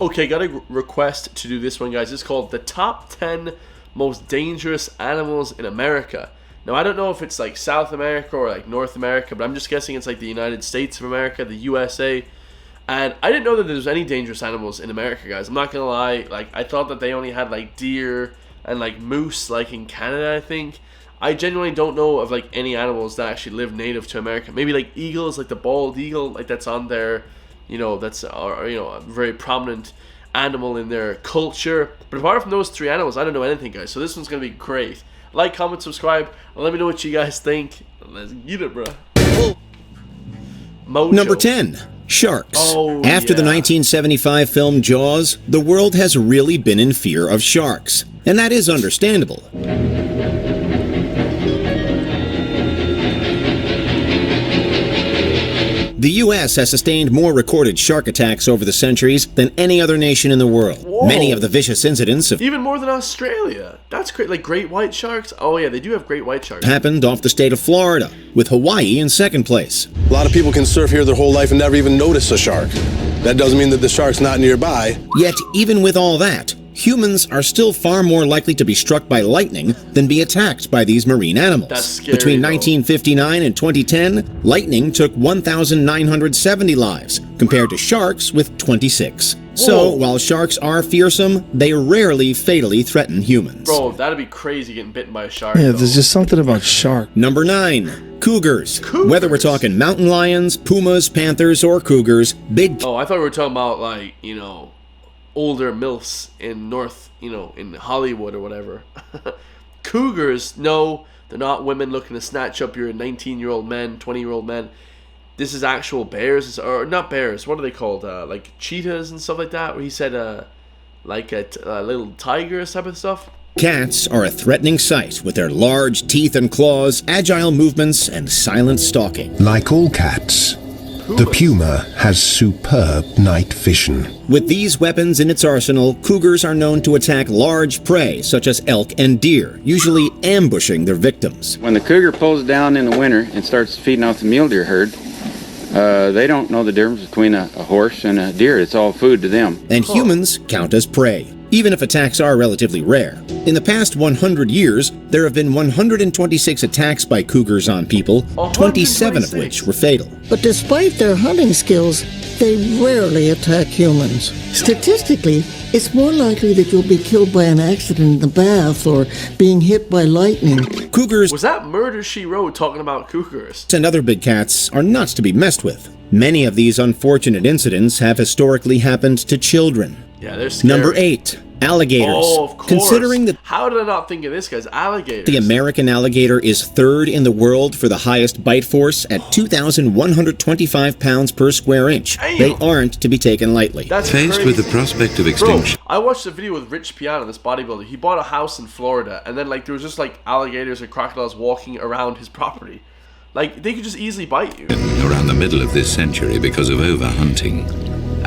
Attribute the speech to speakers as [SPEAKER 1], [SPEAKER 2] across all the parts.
[SPEAKER 1] Okay, got a request to do this one, guys. It's called the top 10 most dangerous animals in America. Now, I don't know if it's like South America or like North America, but I'm just guessing it's like the United States of America, the USA. And I didn't know that there was any dangerous animals in America, guys. I'm not gonna lie. Like, I thought that they only had like deer and like moose, like in Canada, I think. I genuinely don't know of like any animals that actually live native to America. Maybe like eagles, like the bald eagle, like that's on there. That's a very prominent animal in their culture. But apart from those three animals, I don't know anything, guys. So this one's gonna be great. Like, comment, subscribe, and let me know what you guys think. Let's get it, bro. Mojo.
[SPEAKER 2] Number 10. Sharks.
[SPEAKER 1] Oh,
[SPEAKER 2] After the 1975 film Jaws, the world has really been in fear of sharks. And that is understandable. The U.S. has sustained more recorded shark attacks over the centuries than any other nation in the world.
[SPEAKER 1] Whoa.
[SPEAKER 2] Many of the vicious incidents have
[SPEAKER 1] even more than Australia. That's great. Like great white sharks. Oh yeah, they do have great white sharks.
[SPEAKER 2] happened off the state of Florida, with Hawaii in second place.
[SPEAKER 3] A lot of people can surf here their whole life and never even notice a shark. That doesn't mean that the shark's not nearby.
[SPEAKER 2] Yet, even with all that, humans are still far more likely to be struck by lightning than be attacked by these marine animals.
[SPEAKER 1] That's scary,
[SPEAKER 2] Between
[SPEAKER 1] though.
[SPEAKER 2] 1959 and 2010, lightning took 1,970 lives, compared to sharks with 26. So,
[SPEAKER 1] Whoa.
[SPEAKER 2] while sharks are fearsome, they rarely fatally threaten humans.
[SPEAKER 1] Bro, that'd be crazy getting bitten by a shark.
[SPEAKER 4] Yeah,
[SPEAKER 1] though.
[SPEAKER 4] there's just something about shark.
[SPEAKER 2] Number 9. Cougars.
[SPEAKER 1] Cougars.
[SPEAKER 2] Whether we're talking mountain lions, pumas, panthers, or cougars, big
[SPEAKER 1] Oh, I thought we were talking about like, older MILFs in in Hollywood or whatever. Cougars, no, they're not women looking to snatch up your 19-year-old men, 20-year-old men. This is actual bears, or not bears, what are they called? Like cheetahs and stuff like that, where he said like a little tiger type of stuff.
[SPEAKER 2] cats are a threatening sight with their large teeth and claws, agile movements, and silent stalking.
[SPEAKER 5] Like all cats, the puma has superb night vision.
[SPEAKER 2] With these weapons in its arsenal, cougars are known to attack large prey such as elk and deer, usually ambushing their victims.
[SPEAKER 6] When the cougar pulls down in the winter and starts feeding off the mule deer herd, they don't know the difference between a horse and a deer. It's all food to them.
[SPEAKER 2] And humans count as prey, even if attacks are relatively rare. In the past 100 years, there have been 126 attacks by cougars on people, 27 of which were fatal.
[SPEAKER 7] But despite their hunting skills, they rarely attack humans. Statistically, it's more likely that you'll be killed by an accident in the bath or being hit by lightning.
[SPEAKER 2] Cougars
[SPEAKER 1] Was that Murder, She Wrote talking about cougars?
[SPEAKER 2] and other big cats are not to be messed with. Many of these unfortunate incidents have historically happened to children.
[SPEAKER 1] Yeah, they're scary.
[SPEAKER 2] Number 8. Alligators.
[SPEAKER 1] Oh, of course.
[SPEAKER 2] Considering that
[SPEAKER 1] How did I not think of this, guys? Alligators.
[SPEAKER 2] the American alligator is third in the world for the highest bite force at 2,125 pounds per square inch,
[SPEAKER 1] Damn.
[SPEAKER 2] they aren't to be taken lightly.
[SPEAKER 1] That's
[SPEAKER 8] Faced
[SPEAKER 1] crazy.
[SPEAKER 8] with the prospect of
[SPEAKER 1] Bro,
[SPEAKER 8] extinction.
[SPEAKER 1] I watched a video with Rich Piana, this bodybuilder. He bought a house in Florida, and then like there was just like alligators and crocodiles walking around his property. Like they could just easily bite you.
[SPEAKER 8] Around the middle of this century because of overhunting.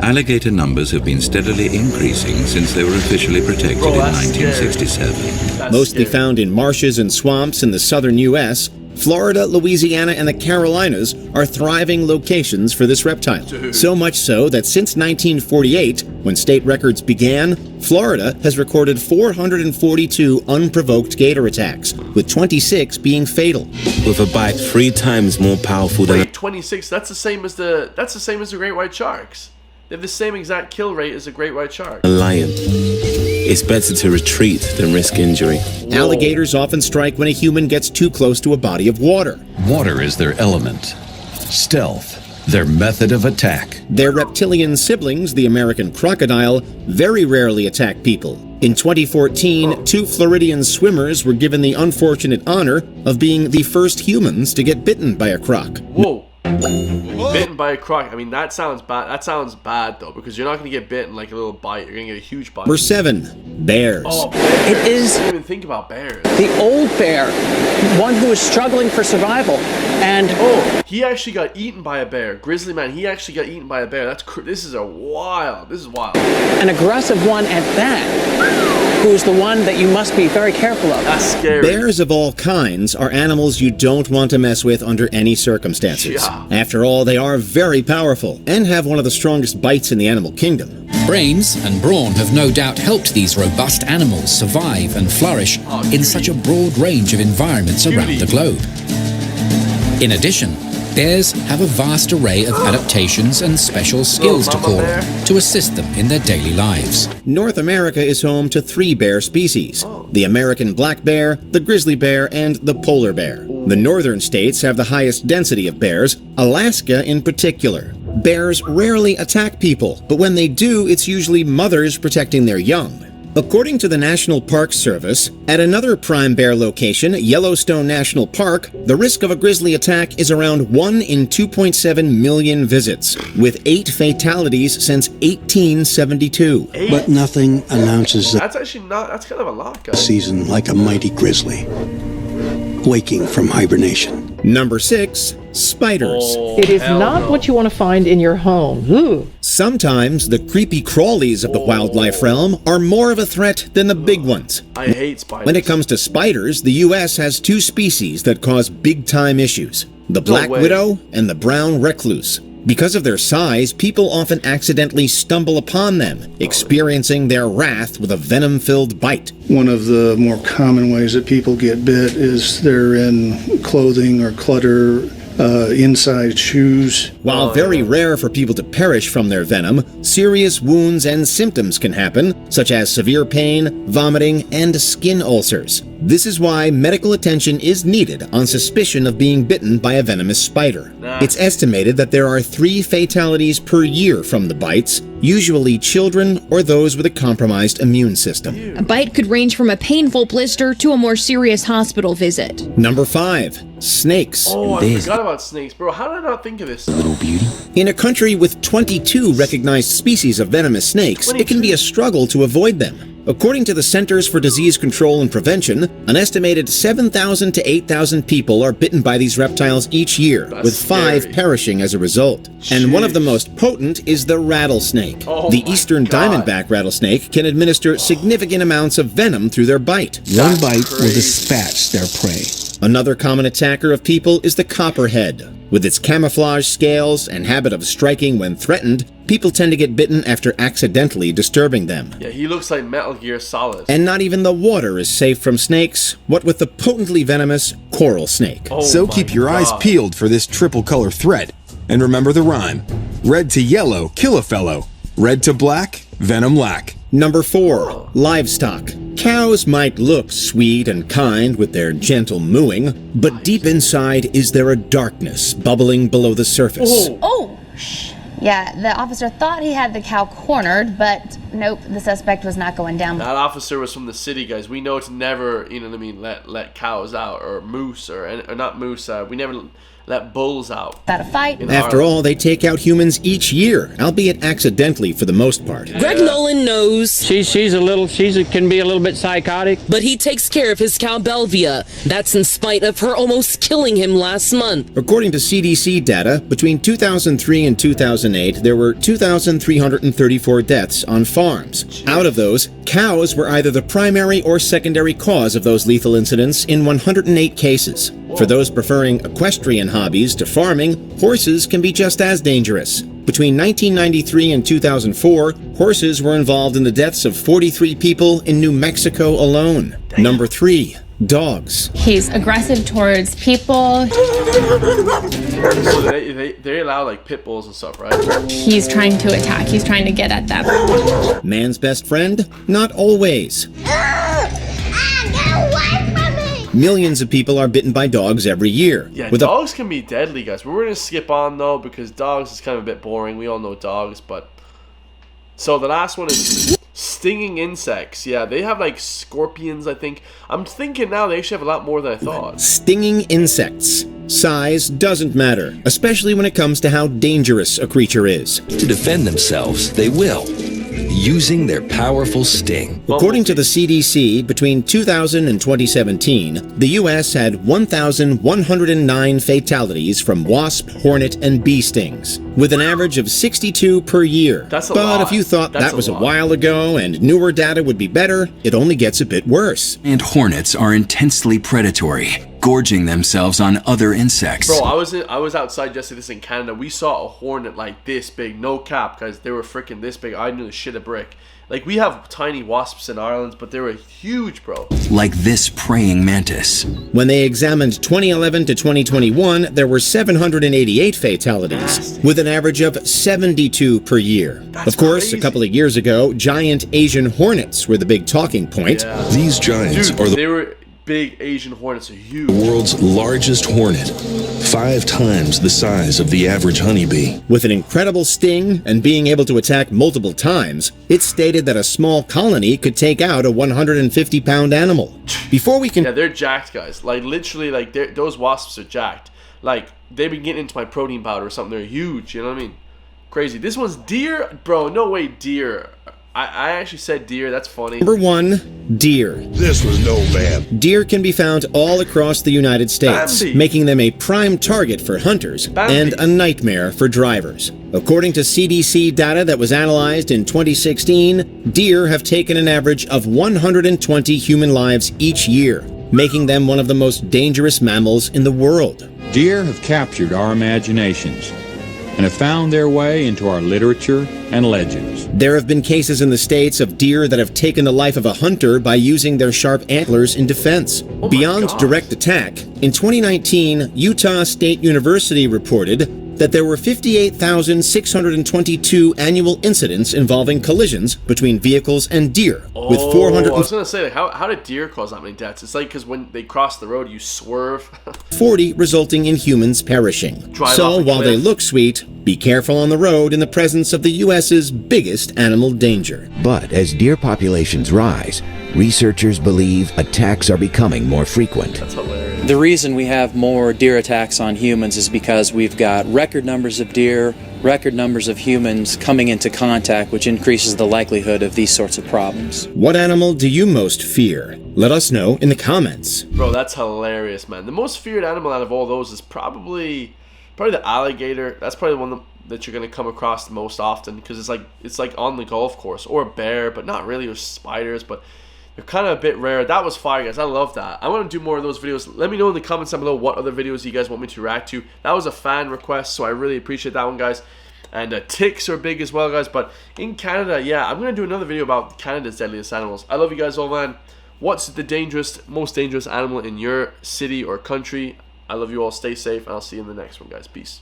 [SPEAKER 8] Alligator numbers have been steadily increasing since they were officially protected
[SPEAKER 1] Bro,
[SPEAKER 8] in
[SPEAKER 1] that's
[SPEAKER 8] 1967.
[SPEAKER 1] That's
[SPEAKER 2] Mostly
[SPEAKER 1] scary.
[SPEAKER 2] found in marshes and swamps in the southern U.S., Florida, Louisiana, and the Carolinas are thriving locations for this reptile. So much so that since 1948, when state records began, Florida has recorded 442 unprovoked gator attacks, with 26 being fatal.
[SPEAKER 9] With a bite 3 times more powerful than
[SPEAKER 1] Wait, 26. That's the same as the great white sharks. They have the same exact kill rate as a great white shark.
[SPEAKER 9] a lion. It's better to retreat than risk injury.
[SPEAKER 2] Alligators often strike when a human gets too close to a body of water.
[SPEAKER 10] Water is their element. Stealth, their method of attack.
[SPEAKER 2] Their reptilian siblings, the American crocodile, very rarely attack people. In 2014, 2 Floridian swimmers were given the unfortunate honor of being the first humans to get bitten by a croc.
[SPEAKER 1] Whoa. Bitten by a croc. I mean, that sounds bad. That sounds bad though, because you're not gonna get bitten like a little bite. You're gonna get a huge bite.
[SPEAKER 2] Number 7. Bears.
[SPEAKER 1] Oh, bears.
[SPEAKER 11] It is
[SPEAKER 1] I didn't even think about bears.
[SPEAKER 11] the old bear, one who is struggling for survival. And
[SPEAKER 1] Oh, he actually got eaten by a bear. Grizzly man, he actually got eaten by a bear. This is wild. This is wild.
[SPEAKER 11] an aggressive one at that, who's the one that you must be very careful of.
[SPEAKER 1] That's scary.
[SPEAKER 2] Bears of all kinds are animals you don't want to mess with under any circumstances.
[SPEAKER 1] Yeah.
[SPEAKER 2] After all, they are very powerful and have one of the strongest bites in the animal kingdom.
[SPEAKER 4] Brains and brawn have no doubt helped these robust animals survive and flourish in such a broad range of environments around the globe. In addition, bears have a vast array of adaptations and special skills to call on to assist them in their daily lives.
[SPEAKER 2] North America is home to 3 bear species: the American black bear, the grizzly bear, and the polar bear. The northern states have the highest density of bears, Alaska in particular. Bears rarely attack people, but when they do, it's usually mothers protecting their young. According to the National Park Service, at another prime bear location, Yellowstone National Park, the risk of a grizzly attack is around 1 in 2.7 million visits, with 8 fatalities since 1872.
[SPEAKER 12] But nothing announces
[SPEAKER 1] That's actually not, that's kind of a lot,
[SPEAKER 12] a
[SPEAKER 1] guys.
[SPEAKER 12] season like a mighty grizzly, waking from hibernation.
[SPEAKER 2] Number 6, spiders.
[SPEAKER 13] It is not what you want to find in your home. Ooh.
[SPEAKER 2] Sometimes the creepy crawlies of the wildlife realm are more of a threat than the big ones.
[SPEAKER 1] I hate spiders.
[SPEAKER 2] When it comes to spiders, the U.S. has 2 species that cause big-time issues: the black widow and the brown recluse. Because of their size, people often accidentally stumble upon them, experiencing their wrath with a venom-filled bite.
[SPEAKER 14] One of the more common ways that people get bit is they're in clothing or clutter, inside shoes.
[SPEAKER 2] While very rare for people to perish from their venom, serious wounds and symptoms can happen, such as severe pain, vomiting, and skin ulcers. This is why medical attention is needed on suspicion of being bitten by a venomous spider. It's estimated that there are 3 fatalities per year from the bites, usually children or those with a compromised immune system.
[SPEAKER 15] A bite could range from a painful blister to a more serious hospital visit.
[SPEAKER 2] Number 5, snakes.
[SPEAKER 1] Oh, I forgot about snakes, bro. How did I not think of this?
[SPEAKER 2] Little beauty. In a country with 22 recognized species of venomous snakes, it can be a struggle to avoid them. According to the Centers for Disease Control and Prevention, an estimated 7,000 to 8,000 people are bitten by these reptiles each year, with 5 perishing as a result. And one of the most potent is the rattlesnake. The eastern diamondback rattlesnake can administer significant amounts of venom through their bite.
[SPEAKER 12] One bite will dispatch their prey.
[SPEAKER 2] Another common attacker of people is the copperhead. With its camouflage scales and habit of striking when threatened, people tend to get bitten after accidentally disturbing them.
[SPEAKER 1] Yeah, he looks like Metal Gear Solid.
[SPEAKER 2] And not even the water is safe from snakes, what with the potently venomous coral snake.
[SPEAKER 16] So keep your eyes peeled for this triple color threat. And remember the rhyme: red to yellow, kill a fellow. Red to black, venom lack.
[SPEAKER 2] Number 4, livestock. Cows might look sweet and kind with their gentle mooing, but deep inside is there a darkness bubbling below the surface.
[SPEAKER 17] Oh! Yeah, the officer thought he had the cow cornered, but nope, the suspect was not going down.
[SPEAKER 1] That officer was from the city, guys. We know to never, you know what I mean, let cows out, or moose, or not moose. We never let bulls out.
[SPEAKER 17] Without a fight.
[SPEAKER 2] After all, they take out humans each year, albeit accidentally for the most part.
[SPEAKER 18] Greg Nolan knows.
[SPEAKER 11] She can be a little bit psychotic.
[SPEAKER 18] But he takes care of his cow Belvia. That's in spite of her almost killing him last month.
[SPEAKER 2] According to CDC data, between 2003 and 2008, there were 2,334 deaths on farms. Out of those, cows were either the primary or secondary cause of those lethal incidents in 108 cases. For those preferring equestrian hobbies to farming, horses can be just as dangerous. Between 1993 and 2004, horses were involved in the deaths of 43 people in New Mexico alone. Number 3, dogs.
[SPEAKER 17] He's aggressive towards people.
[SPEAKER 1] So they allow like pit bulls and stuff, right?
[SPEAKER 17] He's trying to attack. He's trying to get at them.
[SPEAKER 2] Man's best friend? Not always. Millions of people are bitten by dogs every year.
[SPEAKER 1] Yeah, dogs can be deadly, guys. We're going to skip on, though, because dogs is kind of a bit boring. We all know dogs, but... So the last one is stinging insects. Yeah, they have, like, scorpions, I think. I'm thinking now they actually have a lot more than I thought.
[SPEAKER 2] Stinging insects. Size doesn't matter, especially when it comes to how dangerous a creature is.
[SPEAKER 19] To defend themselves, they will, using their powerful sting.
[SPEAKER 2] According to the CDC, between 2000 and 2017, the U.S. had 1,109 fatalities from wasp, hornet, and bee stings. with an average of 62 per year.
[SPEAKER 1] That's a
[SPEAKER 2] but
[SPEAKER 1] lot.
[SPEAKER 2] if you thought
[SPEAKER 1] That's
[SPEAKER 2] that was a
[SPEAKER 1] lot.
[SPEAKER 2] while ago and newer data would be better, it only gets a bit worse.
[SPEAKER 20] And hornets are intensely predatory, gorging themselves on other insects.
[SPEAKER 1] Bro, I was outside yesterday in Canada. We saw a hornet like this big, no cap, guys. They were freaking this big. I knew the shit a brick. Like, we have tiny wasps in Ireland, but they were huge, bro.
[SPEAKER 20] Like this praying mantis.
[SPEAKER 2] When they examined 2011 to 2021, there were 788 fatalities, with an average of 72 per year. Of course,
[SPEAKER 1] crazy.
[SPEAKER 2] a couple of years ago, giant Asian hornets were the big talking point.
[SPEAKER 1] Yeah.
[SPEAKER 3] These giants
[SPEAKER 1] Dude,
[SPEAKER 3] are the
[SPEAKER 1] they were big. Asian hornets are huge.
[SPEAKER 3] world's largest hornet, 5 times the size of the average honeybee.
[SPEAKER 2] With an incredible sting and being able to attack multiple times, it's stated that a small colony could take out a 150-pound animal. Before we can...
[SPEAKER 1] Yeah, they're jacked, guys. Like, literally, like, those wasps are jacked. Like, they've been getting into my protein powder or something. They're huge, you know what I mean? Crazy. This one's deer? Bro, no way deer. I actually said deer. That's funny.
[SPEAKER 2] Number 1, deer.
[SPEAKER 3] This was no bad.
[SPEAKER 2] Deer can be found all across the United States,
[SPEAKER 1] Bambi.
[SPEAKER 2] making them a prime target for hunters
[SPEAKER 1] Bambi.
[SPEAKER 2] and a nightmare for drivers. According to CDC data that was analyzed in 2016, deer have taken an average of 120 human lives each year, making them one of the most dangerous mammals in the world.
[SPEAKER 21] Deer have captured our imaginations and have found their way into our literature and legends.
[SPEAKER 2] There have been cases in the States of deer that have taken the life of a hunter by using their sharp antlers in defense. Beyond
[SPEAKER 1] God.
[SPEAKER 2] direct attack, in 2019, Utah State University reported that there were 58,622 annual incidents involving collisions between vehicles and deer, with
[SPEAKER 1] I
[SPEAKER 2] 440
[SPEAKER 1] was going to say, like, how did deer cause that many deaths? It's like because when they cross the road, you swerve.
[SPEAKER 2] resulting in humans perishing.
[SPEAKER 1] Drive
[SPEAKER 2] So
[SPEAKER 1] off a
[SPEAKER 2] while they
[SPEAKER 1] cliff.
[SPEAKER 2] look sweet, be careful on the road in the presence of the U.S.'s biggest animal danger.
[SPEAKER 22] But as deer populations rise, researchers believe attacks are becoming more frequent.
[SPEAKER 1] That's hilarious.
[SPEAKER 11] The reason we have more deer attacks on humans is because we've got record numbers of deer, record numbers of humans coming into contact, which increases the likelihood of these sorts of problems.
[SPEAKER 2] What animal do you most fear? Let us know in the comments.
[SPEAKER 1] Bro, that's hilarious, man. The most feared animal out of all those is probably the alligator. That's probably the one that you're gonna come across the most often because it's like on the golf course, or a bear, but not really, or spiders, but they're kind of a bit rare. That was fire, guys. I love that. I want to do more of those videos. Let me know in the comments down below what other videos you guys want me to react to. That was a fan request, so I really appreciate that one, guys. And ticks are big as well, guys. But in Canada, yeah, I'm going to do another video about Canada's deadliest animals. I love you guys all, man. What's the most dangerous animal in your city or country? I love you all. Stay safe, and I'll see you in the next one, guys. Peace.